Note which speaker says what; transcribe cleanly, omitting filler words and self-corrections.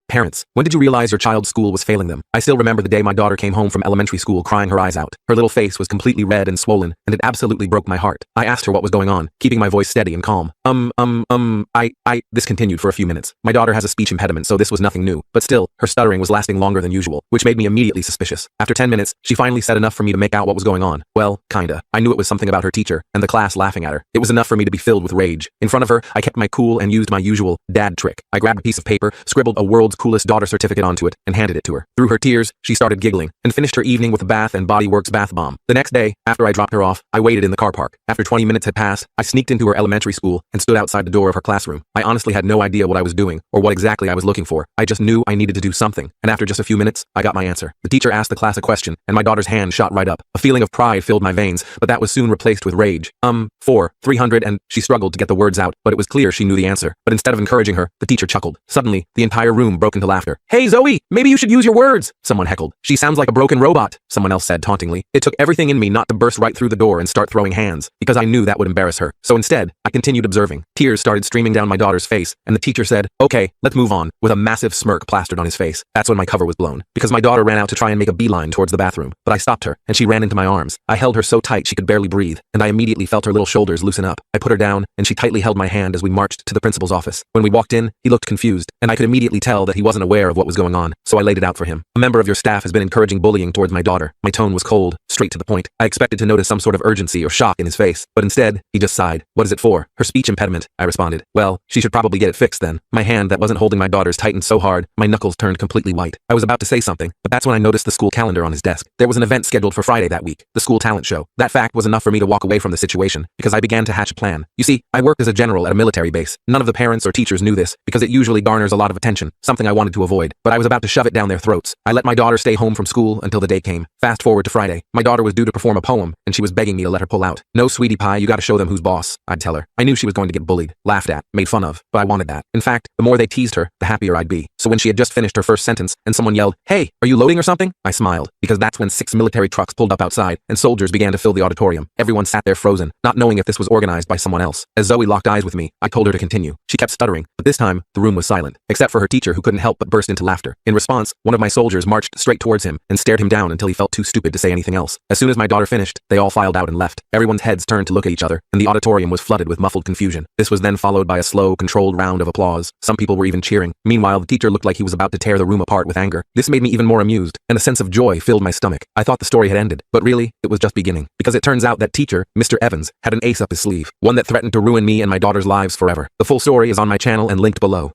Speaker 1: Parents, when did you realize your child's school was failing them? I still remember the day my daughter came home from elementary school crying her eyes out. Her little face was completely red and swollen, and it absolutely broke my heart. I asked her what was going on, keeping my voice steady and calm. This continued for a few minutes. My daughter has a speech impediment, so this was nothing new, but still, her stuttering was lasting longer than usual, which made me immediately suspicious. After 10 minutes, she finally said enough for me to make out what was going on. Well, kinda. I knew it was something about her teacher, and the class laughing at her. It was enough for me to be filled with rage. In front of her, I kept my cool and used my usual dad trick. I grabbed a piece of paper, scribbled a world's coolest daughter certificate onto it, and handed it to her. Through her tears, she started giggling, and finished her evening with a bath and Body Works bath bomb. The next day, after I dropped her off, I waited in the car park. After 20 minutes had passed, I sneaked into her elementary school and stood outside the door of her classroom. I honestly had no idea what I was doing, or what exactly I was looking for. I just knew I needed to do something, and after just a few minutes, I got my answer. The teacher asked the class a question, and my daughter's hand shot right up. A feeling of pride filled my veins, but that was soon replaced with rage. 300 and she struggled to get the words out, but it was clear she knew the answer. But instead of encouraging her, the teacher chuckled. Suddenly, the entire room broke into laughter. "Hey Zoe, maybe you should use your words," someone heckled. "She sounds like a broken robot," someone else said tauntingly. It took everything in me not to burst right through the door and start throwing hands, because I knew that would embarrass her. So instead, I continued observing. Tears started streaming down my daughter's face, and the teacher said, "Okay, let's move on," with a massive smirk plastered on his face. That's when my cover was blown, because my daughter ran out to try and make a beeline towards the bathroom, but I stopped her, and she ran into my arms. I held her so tight she could barely breathe, and I immediately felt her little shoulders loosen up. I put her down, and she tightly held my hand as we marched to the principal's office. When we walked in, he looked confused, and I could immediately tell that he wasn't aware of what was going on, so I laid it out for him. "A member of your staff has been encouraging bullying towards my daughter." My tone was cold, straight to the point. I expected to notice some sort of urgency or shock in his face, but instead, he just sighed. "What is it for?" "Her speech impediment," I responded. "Well, she should probably get it fixed then." My hand that wasn't holding my daughter's tightened so hard, my knuckles turned completely white. I was about to say something, but that's when I noticed the school calendar on his desk. There was an event scheduled for Friday that week, the school talent show. That fact was enough for me to walk away from the situation, because I began to hatch a plan. You see, I worked as a general at a military base. None of the parents or teachers knew this, because it usually garners a lot of attention, something I wanted to avoid, but I was about to shove it down their throats. I let my daughter stay home from school until the day came. Fast forward to Friday. My daughter was due to perform a poem, and she was begging me to let her pull out. "No, sweetie pie, you gotta show them who's boss," I'd tell her. I knew she was going to get bullied, laughed at, made fun of, but I wanted that. In fact, the more they teased her, the happier I'd be. So when she had just finished her first sentence, and someone yelled, "Hey, are you loading or something?" I smiled, because that's when 6 military trucks pulled up outside, and soldiers began to fill the auditorium. Everyone sat there frozen, not knowing if this was organized by someone else. As Zoe locked eyes with me, I told her to continue. She kept stuttering, but this time, the room was silent, except for her teacher who couldn't help but burst into laughter. In response, one of my soldiers marched straight towards him and stared him down until he felt too stupid to say anything else. As soon as my daughter finished, they all filed out and left. Everyone's heads turned to look at each other, and the auditorium was flooded with muffled confusion. This was then followed by a slow, controlled round of applause. Some people were even cheering. Meanwhile, the teacher looked like he was about to tear the room apart with anger. This made me even more amused, and a sense of joy filled my stomach. I thought the story had ended, but really, it was just beginning, because it turns out that teacher, Mr. Evans, had an ace up his sleeve, one that threatened to ruin me and my daughter's lives forever. The full story is on my channel and linked below.